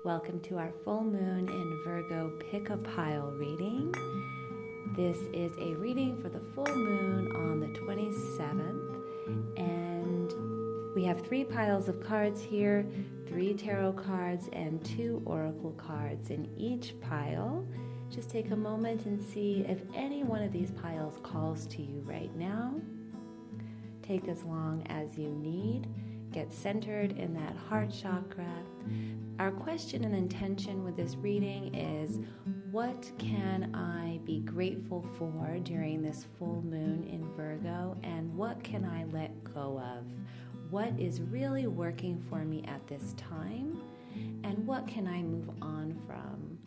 Welcome to our full moon in Virgo pick-a-pile reading. This is a reading for the full moon on the 27th, and we have 3 piles of cards here, 3 tarot cards and 2 oracle cards in each pile. Just take a moment and see if any one of these piles calls to you right now. Take as long as you need. Get centered in that heart chakra. Our question and intention with this reading is, what can I be grateful for during this full moon in Virgo, and what can I let go of? What is really working for me at this time, and what can I move on from?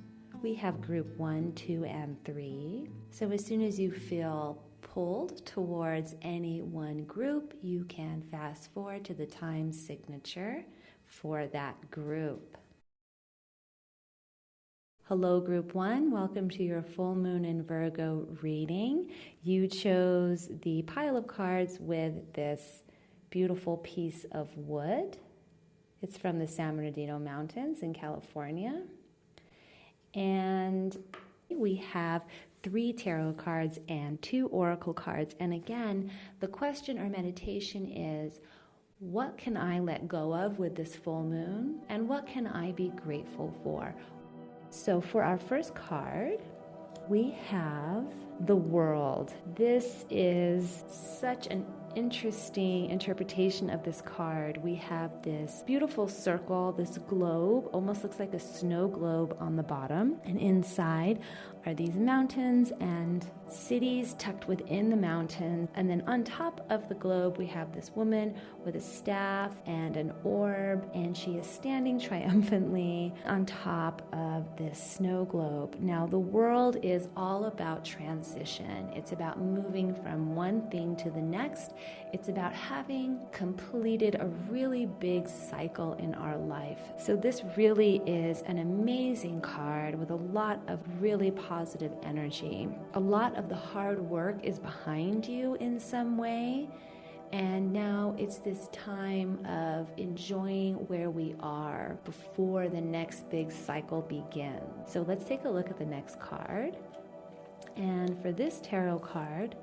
We have group 1, 2, and 3. So as soon as you feel pulled towards any one group, you can fast forward to the time signature for that group. Hello, group 1. Welcome to your full moon in Virgo reading. You chose the pile of cards with this beautiful piece of wood. It's from the San Bernardino Mountains in California. And we have 3 tarot cards and 2 oracle cards. And again, the question or meditation is, what can I let go of with this full moon? And what can I be grateful for? So for our first card, we have the World. This is such an interesting interpretation of this card. We have this beautiful circle, this globe, almost looks like a snow globe on the bottom, and inside are these mountains and cities tucked within the mountains. And then on top of the globe, we have this woman with a staff and an orb, and she is standing triumphantly on top of this snow globe. Now, the world is all about transition. It's about moving from one thing to the next. It's about having completed a really big cycle in our life. So this really is an amazing card with a lot of really positive energy. A lot of the hard work is behind you in some way, and now it's this time of enjoying where we are before the next big cycle begins. So let's take a look at the next card. And for this tarot card,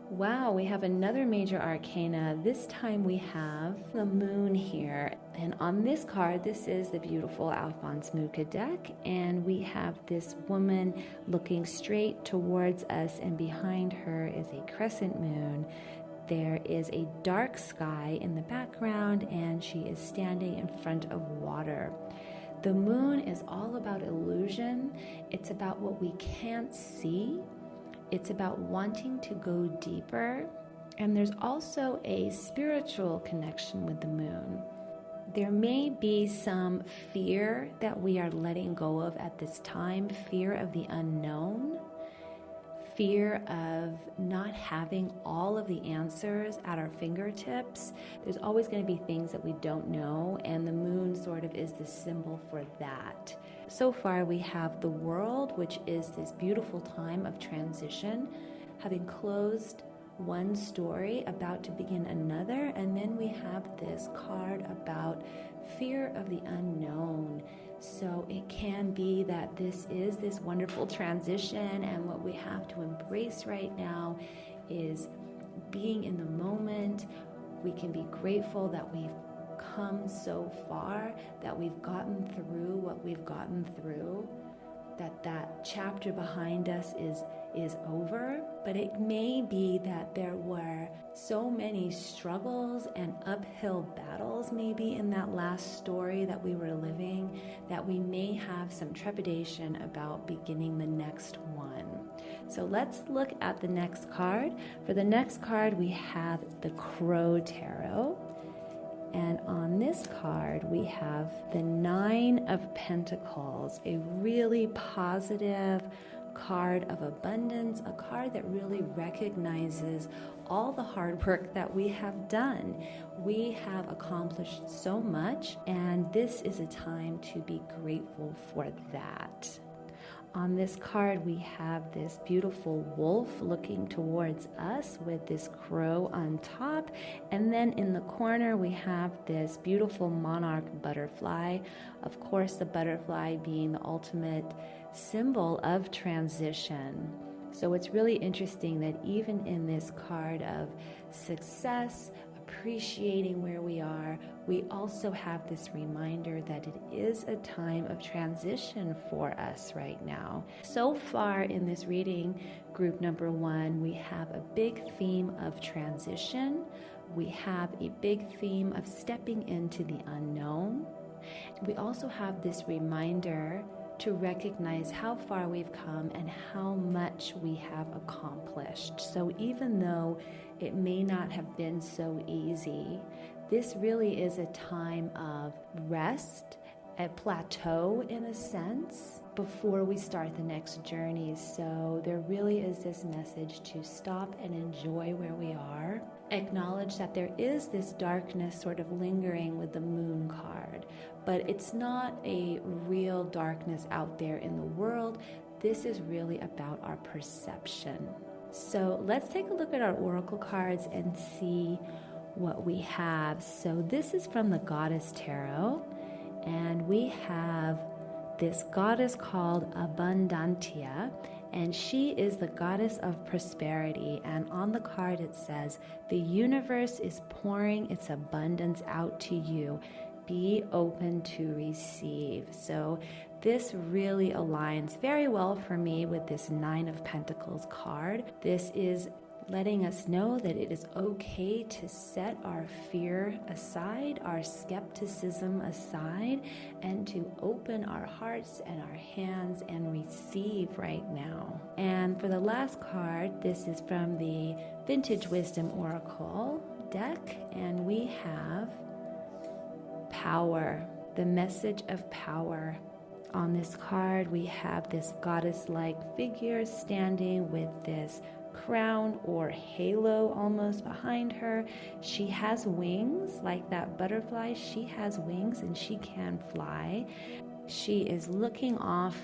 wow, we have another major arcana. This time we have the moon here. And on this card, this is the beautiful Alphonse Mucha deck. And we have this woman looking straight towards us, and behind her is a crescent moon. There is a dark sky in the background, and she is standing in front of water. The moon is all about illusion. It's about what we can't see. It's about wanting to go deeper. And there's also a spiritual connection with the moon. There may be some fear that we are letting go of at this time, fear of the unknown, fear of not having all of the answers at our fingertips. There's always going to be things that we don't know, and the moon sort of is the symbol for that. So far we have the World, which is this beautiful time of transition, having closed one story, about to begin another, and then we have this card about fear of the unknown. So it can be that this is this wonderful transition, and what we have to embrace right now is being in the moment. We can be grateful that we've come so far, that we've gotten through what we've gotten through, that chapter behind us is over. But it may be that there were so many struggles and uphill battles maybe in that last story that we were living, that we may have some trepidation about beginning the next one. So let's look at the next card. For the next card, we have the Crow Tarot. And on this card, we have the 9 of Pentacles, a really positive card of abundance, a card that really recognizes all the hard work that we have done. We have accomplished so much, and this is a time to be grateful for that. On this card, we have this beautiful wolf looking towards us with this crow on top. And then in the corner, we have this beautiful monarch butterfly. Of course, the butterfly being the ultimate symbol of transition. So it's really interesting that even in this card of success, appreciating where we are, we also have this reminder that it is a time of transition for us right now. So far in this reading, group number 1, we have a big theme of transition. We have a big theme of stepping into the unknown. We also have this reminder to recognize how far we've come and how much we have accomplished. So even though it may not have been so easy, this really is a time of rest, a plateau in a sense, before we start the next journey. So there really is this message to stop and enjoy where we are. Acknowledge that there is this darkness sort of lingering with the moon card, but it's not a real darkness out there in the world. This is really about our perception. So let's take a look at our oracle cards and see what we have. So this is from the Goddess Tarot, and we have this goddess called Abundantia, and she is the goddess of prosperity. And on the card it says, "The universe is pouring its abundance out to you. Be open to receive." So this really aligns very well for me with this 9 of Pentacles card. This is letting us know that it is okay to set our fear aside, our skepticism aside, and to open our hearts and our hands and receive right now. And for the last card, this is from the Vintage Wisdom Oracle deck, and we have power, the message of power. On this card, we have this goddess-like figure standing with this crown or halo almost behind her. She has wings like that butterfly. She has wings and she can fly. She is looking off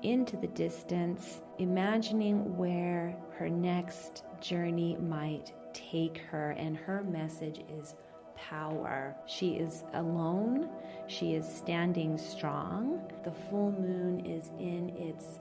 into the distance, imagining where her next journey might take her, and her message is power. She is alone. She is standing strong. The full moon is in its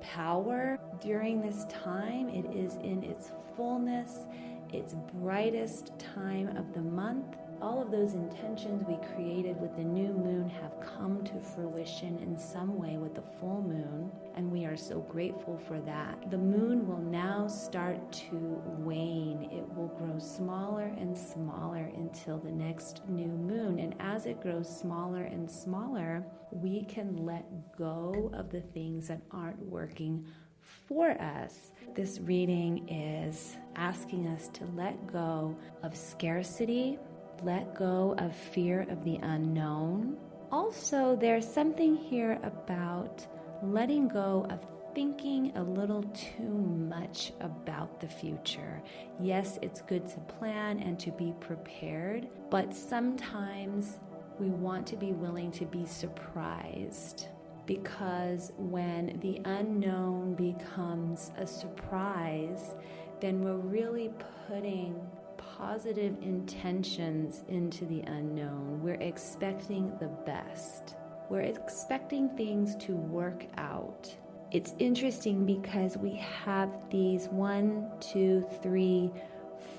power during this time. It is in its fullness, its brightest time of the month. All of those intentions we created with the new moon have come to fruition in some way with the full moon, and we are so grateful for that. The moon will now start to wane. It will grow smaller and smaller until the next new moon, and as it grows smaller and smaller, we can let go of the things that aren't working for us. This reading is asking us to let go of scarcity, let go of fear of the unknown. Also, there's something here about letting go of thinking a little too much about the future. Yes, it's good to plan and to be prepared, but sometimes we want to be willing to be surprised, because when the unknown becomes a surprise, then we're really putting positive intentions into the unknown. We're expecting the best. We're expecting things to work out. It's interesting because we have these 1, 2, 3,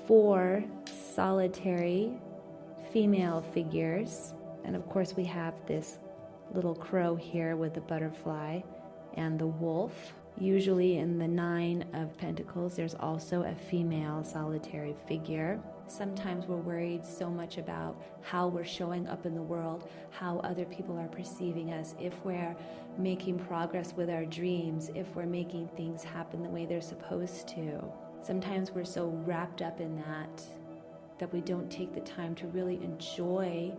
4 solitary female figures. And of course we have this little crow here with the butterfly and the wolf. Usually in the 9 of Pentacles, there's also a female solitary figure. Sometimes we're worried so much about how we're showing up in the world, how other people are perceiving us, if we're making progress with our dreams, if we're making things happen the way they're supposed to. Sometimes we're so wrapped up in that we don't take the time to really enjoy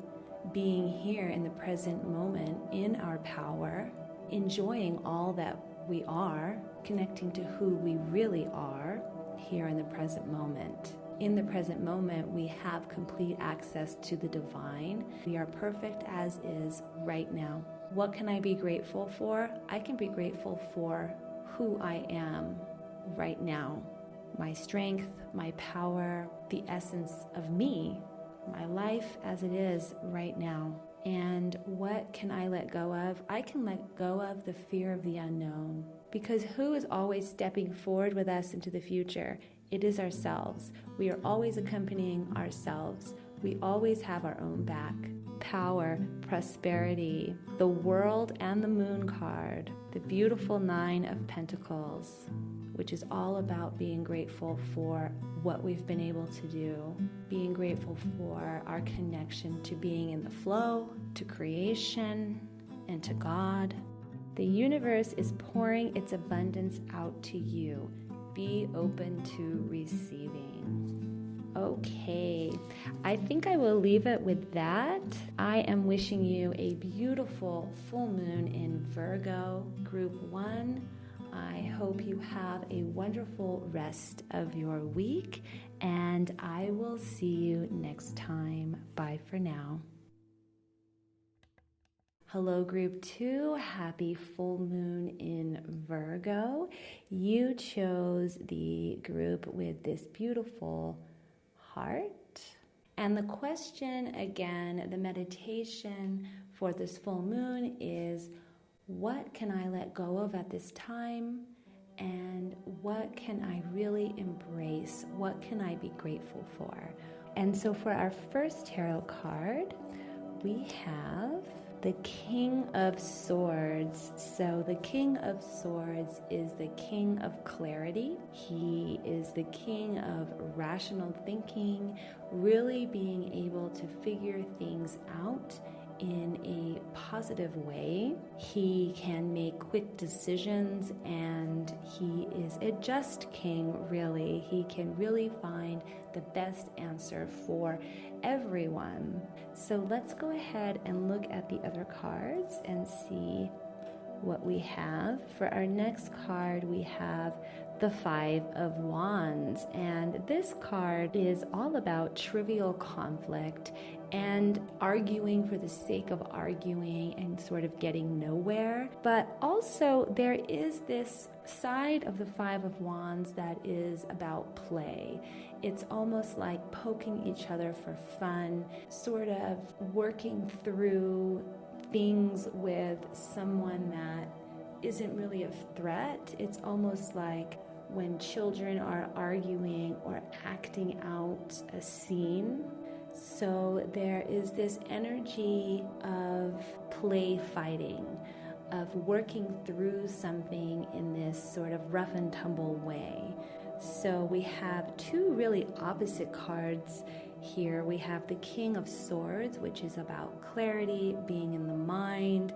being here in the present moment, in our power, enjoying all that we are, connecting to who we really are here in the present moment. In the present moment, we have complete access to the divine. We are perfect as is right now. What can I be grateful for? I can be grateful for who I am right now. My strength, my power, the essence of me, my life as it is right now. And what can I let go of? I can let go of the fear of the unknown. Because who is always stepping forward with us into the future? It is ourselves. We are always accompanying ourselves. We always have our own back. Power, prosperity, the world and the moon card, the beautiful 9 of Pentacles, which is all about being grateful for what we've been able to do, being grateful for our connection to being in the flow, to creation, and to God. The universe is pouring its abundance out to you. Be open to receiving. Okay, I think I will leave it with that. I am wishing you a beautiful full moon in Virgo, Group 1. I hope you have a wonderful rest of your week, and I will see you next time. Bye for now. Hello, Group 2. Happy full moon in Virgo. You chose the group with this beautiful heart. And the question, again, the meditation for this full moon is, what can I let go of at this time? And what can I really embrace? What can I be grateful for? And so for our first tarot card, we have the King of Swords. So the King of Swords is the king of clarity. He is the king of rational thinking, really being able to figure things out in a positive way. He can make quick decisions, and he is a just king, really. He can really find the best answer for everyone. So let's go ahead and look at the other cards and see what we have. For our next card, we have the 5 of Wands, and this card is all about trivial conflict and arguing for the sake of arguing and sort of getting nowhere. But also there is this side of the 5 of Wands that is about play. It's almost like poking each other for fun, sort of working through things with someone that isn't really a threat. It's almost like when children are arguing or acting out a scene. So there is this energy of play fighting, of working through something in this sort of rough and tumble way. So we have 2 really opposite cards here. We have the King of Swords, which is about clarity, being in the mind,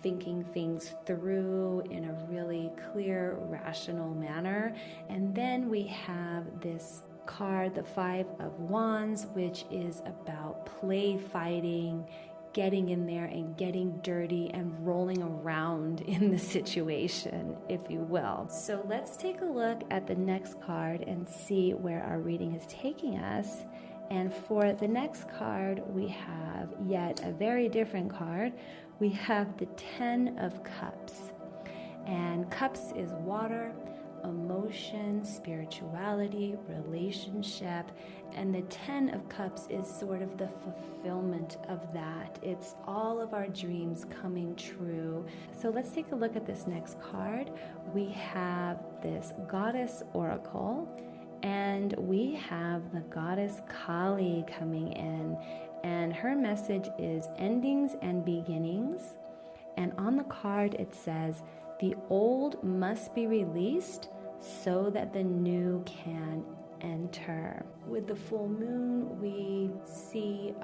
thinking things through in a really clear, rational manner. And then we have this card, the 5 of Wands, which is about play fighting, getting in there and getting dirty and rolling around in the situation, if you will. So let's take a look at the next card and see where our reading is taking us. And for the next card, we have yet a very different card. We have the 10 of Cups. And cups is water, emotion, spirituality, relationship, and the 10 of Cups is sort of the fulfillment of that. It's all of our dreams coming true. So let's take a look at this next card. We have this Goddess Oracle, and we have the Goddess Kali coming in, and her message is endings and beginnings. And on the card it says, the old must be released so that the new can enter. With the full moon, we see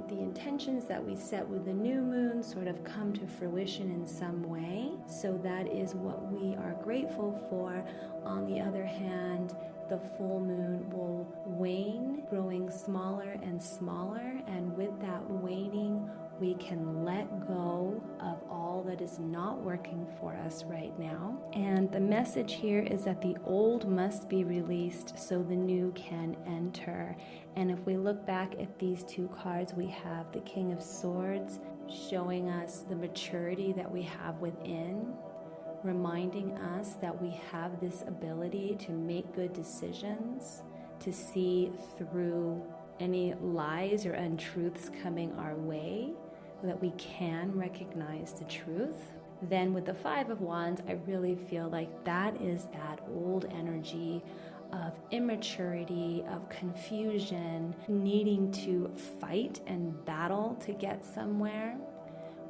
the intentions that we set with the new moon sort of come to fruition in some way. So that is what we are grateful for. On the other hand, the full moon will wane, growing smaller and smaller, and with that waning, we can let go of all that is not working for us right now. And the message here is that the old must be released so the new can enter. And if we look back at these 2 cards, we have the King of Swords showing us the maturity that we have within, reminding us that we have this ability to make good decisions, to see through any lies or untruths coming our way, that we can recognize the truth. Then with the Five of Wands, I really feel like that is that old energy of immaturity, of confusion, needing to fight and battle to get somewhere,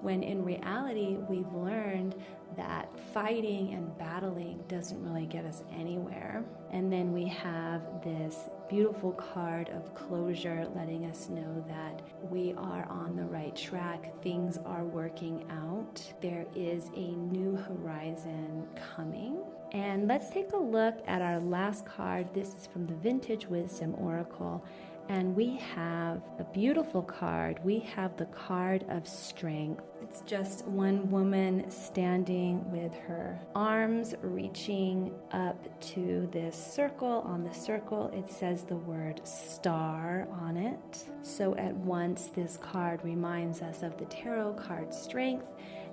when in reality we've learned that fighting and battling doesn't really get us anywhere. And then we have this beautiful card of closure, letting us know that we are on the right track, things are working out, there is a new horizon coming. And let's take a look at our last card. This is from the Vintage Wisdom Oracle, and we have a beautiful card. We have the card of strength. It's just one woman standing with her arms reaching up to this circle. On the circle, it says the word star on it. So at once, this card reminds us of the tarot card strength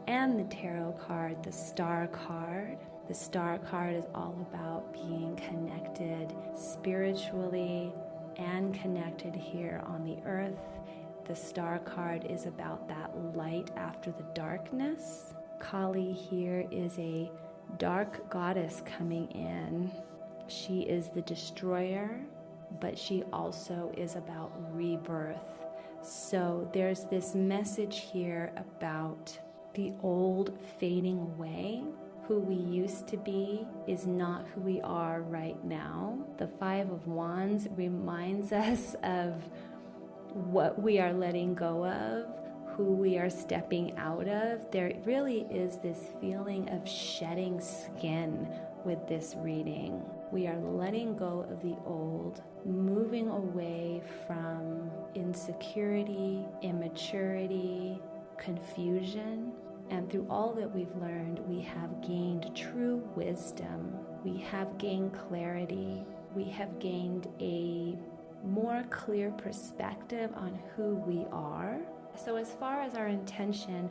and the tarot card, the star card. The star card is all about being connected spiritually and connected here on the earth. The star card is about that light after the darkness. Kali here is a dark goddess coming in. She is the destroyer, but she also is about rebirth. So there's this message here about the old fading away. Who we used to be is not who we are right now. The Five of Wands reminds us of what we are letting go of, who we are stepping out of. There really is this feeling of shedding skin with this reading. We are letting go of the old, moving away from insecurity, immaturity, confusion. And through all that we've learned, we have gained true wisdom. We have gained clarity. We have gained a more clear perspective on who we are. So as far as our intention,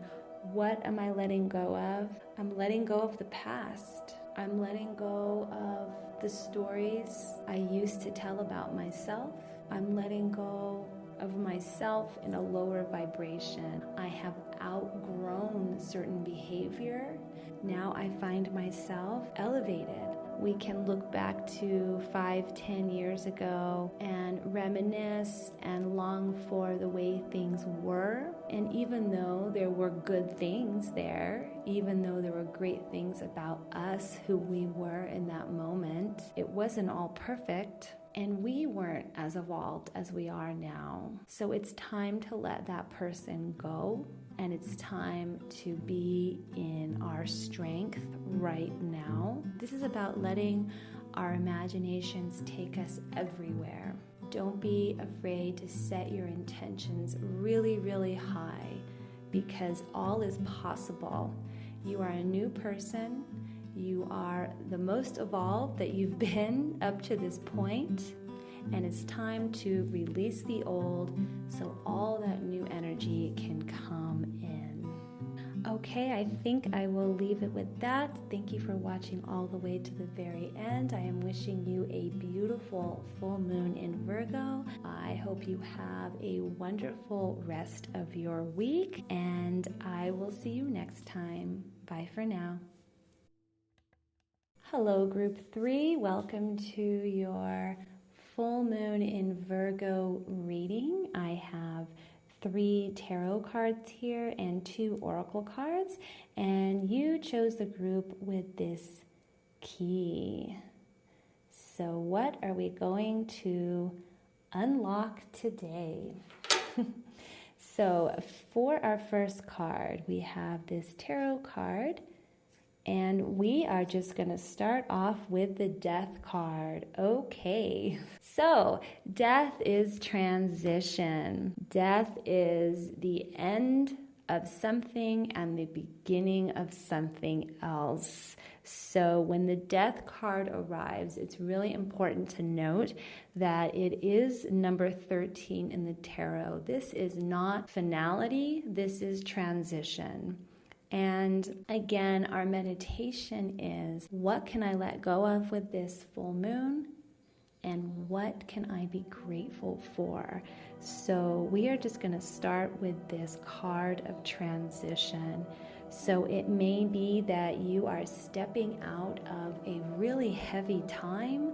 what am I letting go of? I'm letting go of the past. I'm letting go of the stories I used to tell about myself. I'm letting go of myself in a lower vibration. I have outgrown certain behavior. Now I find myself elevated. We can look back to 5-10 years ago and reminisce and long for the way things were. And even though there were good things there, even though there were great things about us, who we were in that moment, it wasn't all perfect. And we weren't as evolved as we are now. So it's time to let that person go. And it's time to be in our strength right now. This is about letting our imaginations take us everywhere. Don't be afraid to set your intentions really, really high, because all is possible. You are a new person. You are the most evolved that you've been up to this point, and it's time to release the old so all that new energy can come in. Okay, I think I will leave it with that. Thank you for watching all the way to the very end. I am wishing you a beautiful full moon in Virgo. I hope you have a wonderful rest of your week, and I will see you next time. Bye for now. Hello, Group 3. Welcome to your full moon in Virgo reading. I have 3 tarot cards here and 2 oracle cards, and you chose the group with this key. So what are we going to unlock today? So for our first card, we have this tarot card. And we are just going to start off with the Death card. Okay, so death is transition. Death is the end of something and the beginning of something else. So when the Death card arrives, it's really important to note that it is number 13 in the tarot. This is not finality, this is transition. And again, our meditation is, what can I let go of with this full moon? And what can I be grateful for? So we are just going to start with this card of transition. So it may be that you are stepping out of a really heavy time,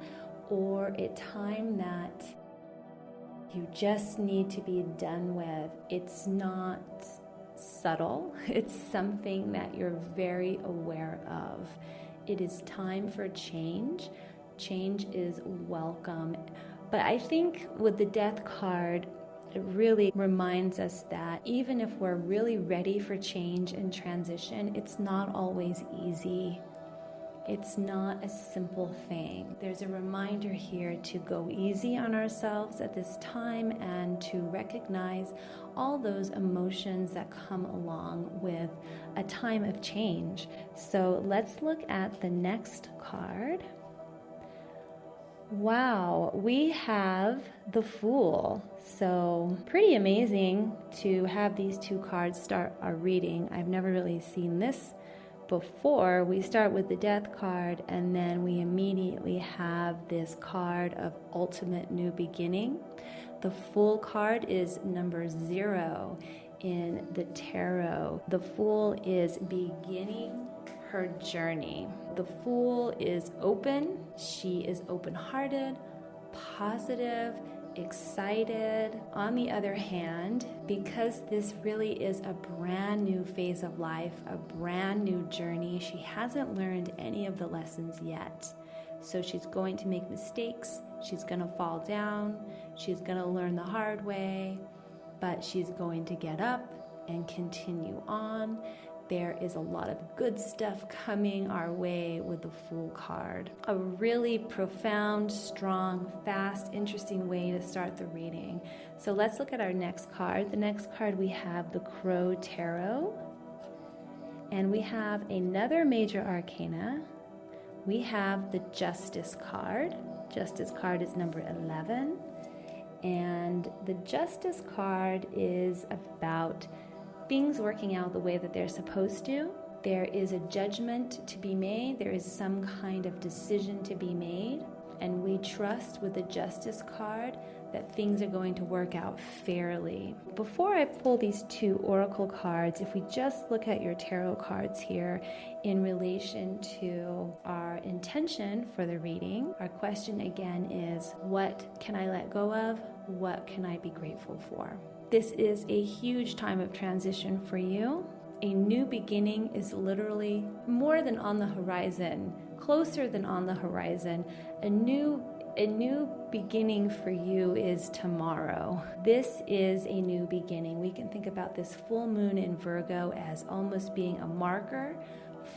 or a time that you just need to be done with. It's not subtle. It's something that you're very aware of. It is time for change. Change is welcome. But I think with the Death card, it really reminds us that even if we're really ready for change and transition, it's not always easy. It's not a simple thing. There's a reminder here to go easy on ourselves at this time and to recognize all those emotions that come along with a time of change. So let's look at the next card. Wow, we have the Fool. So pretty amazing to have these two cards start our reading. I've never really seen this before. We start with the Death card, and then we immediately have this card of ultimate new beginning. The Fool card is number 0 in the tarot. The Fool is beginning her journey. The Fool is open. She is open-hearted, positive, excited. On the other hand, because this really is a brand new phase of life, a brand new journey, she hasn't learned any of the lessons yet. So she's going to make mistakes. She's going to fall down. She's going to learn the hard way, but she's going to get up and continue on. There is a lot of good stuff coming our way with the Fool card. A really profound, strong, fast, interesting way to start the reading. So let's look at our next card. The next card, we have the Crow Tarot. And we have another major arcana. We have the Justice card. Justice card is number 11. And the Justice card is about things working out the way that they're supposed to. There is a judgment to be made. There is some kind of decision to be made. And we trust with the Justice card that things are going to work out fairly. Before I pull these two oracle cards, if we just look at your tarot cards here in relation to our intention for the reading, our question again is, what can I let go of? What can I be grateful for? This is a huge time of transition for you. A new beginning is literally more than on the horizon, closer than on the horizon. A new beginning for you is tomorrow. This is a new beginning. We can think about this full moon in Virgo as almost being a marker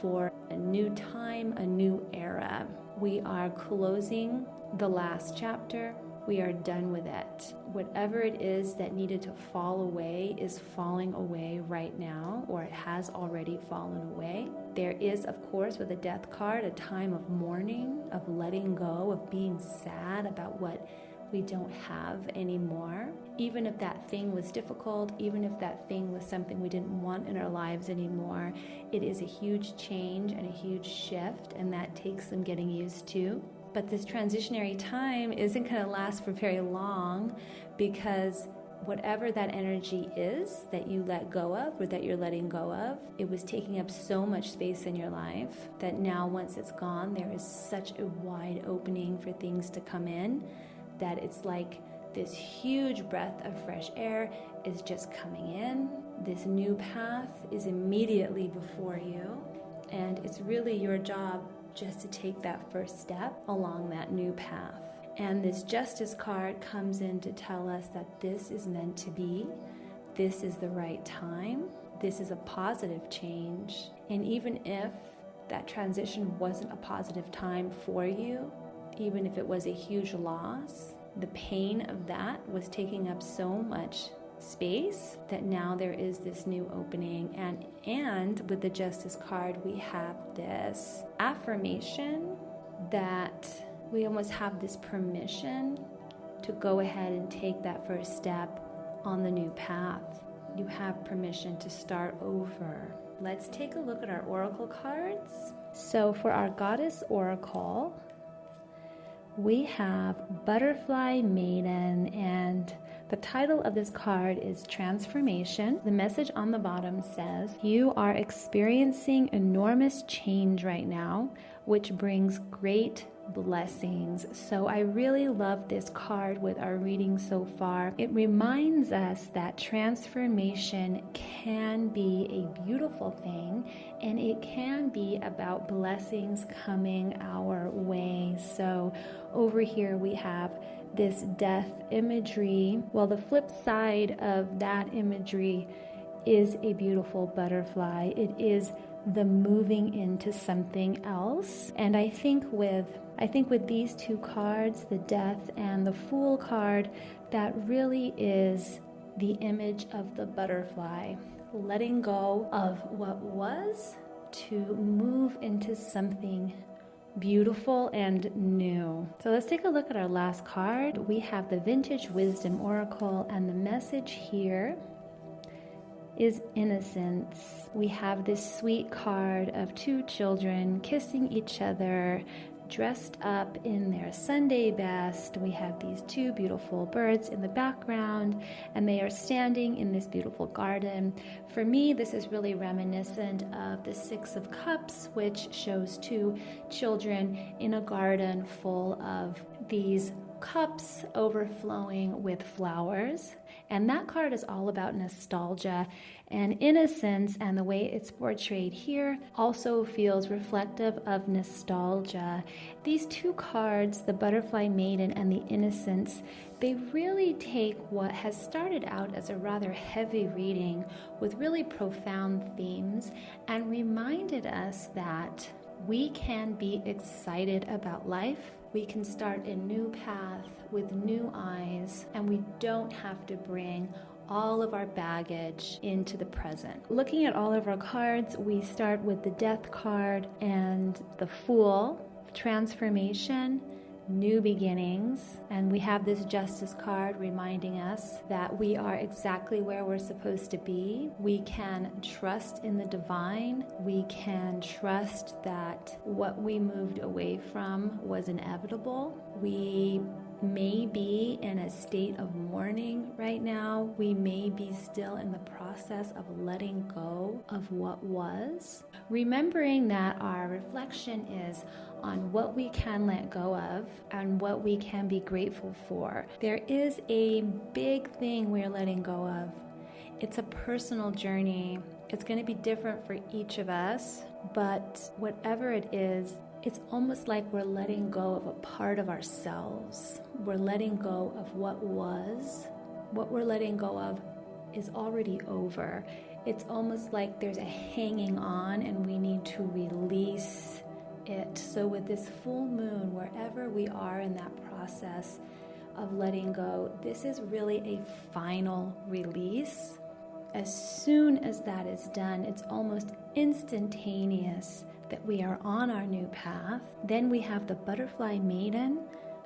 for a new time, a new era. We are closing the last chapter. We are done with it. Whatever it is that needed to fall away is falling away right now, or it has already fallen away. There is, of course, with the Death card, a time of mourning, of letting go, of being sad about what we don't have anymore. Even if that thing was difficult, even if that thing was something we didn't want in our lives anymore, it is a huge change and a huge shift, and that takes some getting used to. But this transitionary time isn't going to last for very long, because whatever that energy is that you let go of or that you're letting go of, it was taking up so much space in your life that now once it's gone, there is such a wide opening for things to come in that it's like this huge breath of fresh air is just coming in. This new path is immediately before you, and it's really your job just to take that first step along that new path. And this Justice card comes in to tell us that this is meant to be. This is the right time. This is a positive change. And even if that transition wasn't a positive time for you, even if it was a huge loss, the pain of that was taking up so much space, that now there is this new opening. And with the Justice card, we have this affirmation that we almost have this permission to go ahead and take that first step on the new path. You have permission to start over. Let's take a look at our oracle cards. So for our Goddess Oracle, we have Butterfly Maiden, and the title of this card is Transformation. The message on the bottom says, you are experiencing enormous change right now, which brings great blessings. So I really love this card with our reading so far. It reminds us that transformation can be a beautiful thing, and it can be about blessings coming our way. So over here we have this death imagery. Well, the flip side of that imagery is a beautiful butterfly. It is the moving into something else. And I think with these two cards, the Death and the Fool card, that really is the image of the butterfly, letting go of what was to move into something beautiful and new. So let's take a look at our last card. We have the Vintage Wisdom Oracle, and the message here is innocence. We have this sweet card of two children kissing each other, dressed up in their Sunday best. We have these two beautiful birds in the background, and they are standing in this beautiful garden. For me, this is really reminiscent of the Six of Cups, which shows two children in a garden full of these cups overflowing with flowers. And that card is all about nostalgia and innocence, and the way it's portrayed here also feels reflective of nostalgia. These two cards, the Butterfly Maiden and the Innocence, they really take what has started out as a rather heavy reading with really profound themes and reminded us that we can be excited about life. We can start a new path with new eyes, and we don't have to bring all of our baggage into the present. Looking at all of our cards, we start with the Death card and the Fool, transformation, new beginnings, and we have this Justice card reminding us that we are exactly where we're supposed to be. We can trust in the divine. We can trust that what we moved away from was inevitable. We may be in a state of mourning right now. We may be still in the process of letting go of what was. Remembering that our reflection is on what we can let go of and what we can be grateful for. There is a big thing we're letting go of. It's a personal journey. It's going to be different for each of us, but whatever it is, it's almost like we're letting go of a part of ourselves. We're letting go of what was. What we're letting go of is already over. It's almost like there's a hanging on and we need to release it. So with this full moon, wherever we are in that process of letting go, this is really a final release. As soon as that is done, it's almost instantaneous that we are on our new path. Then we have the Butterfly Maiden,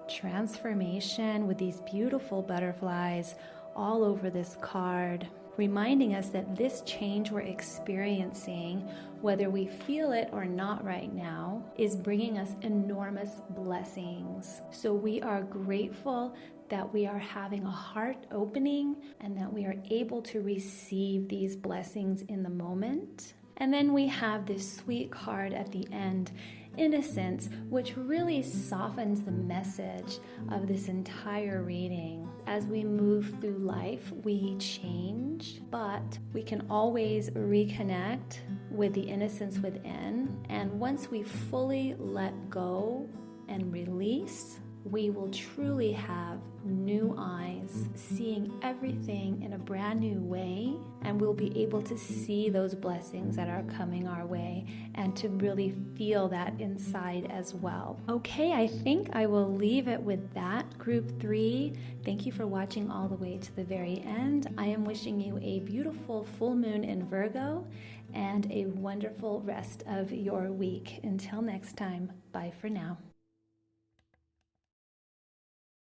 transformation, with these beautiful butterflies all over this card, reminding us that this change we're experiencing, whether we feel it or not right now, is bringing us enormous blessings. So we are grateful that we are having a heart opening and that we are able to receive these blessings in the moment. And then we have this sweet card at the end, Innocence, which really softens the message of this entire reading. As we move through life, we change, but we can always reconnect with the innocence within. And once we fully let go and release, we will truly have new eyes, seeing everything in a brand new way, and we'll be able to see those blessings that are coming our way and to really feel that inside as well. Okay, I think I will leave it with that. Group 3, thank you for watching all the way to the very end. I am wishing you a beautiful full moon in Virgo and a wonderful rest of your week. Until next time, bye for now.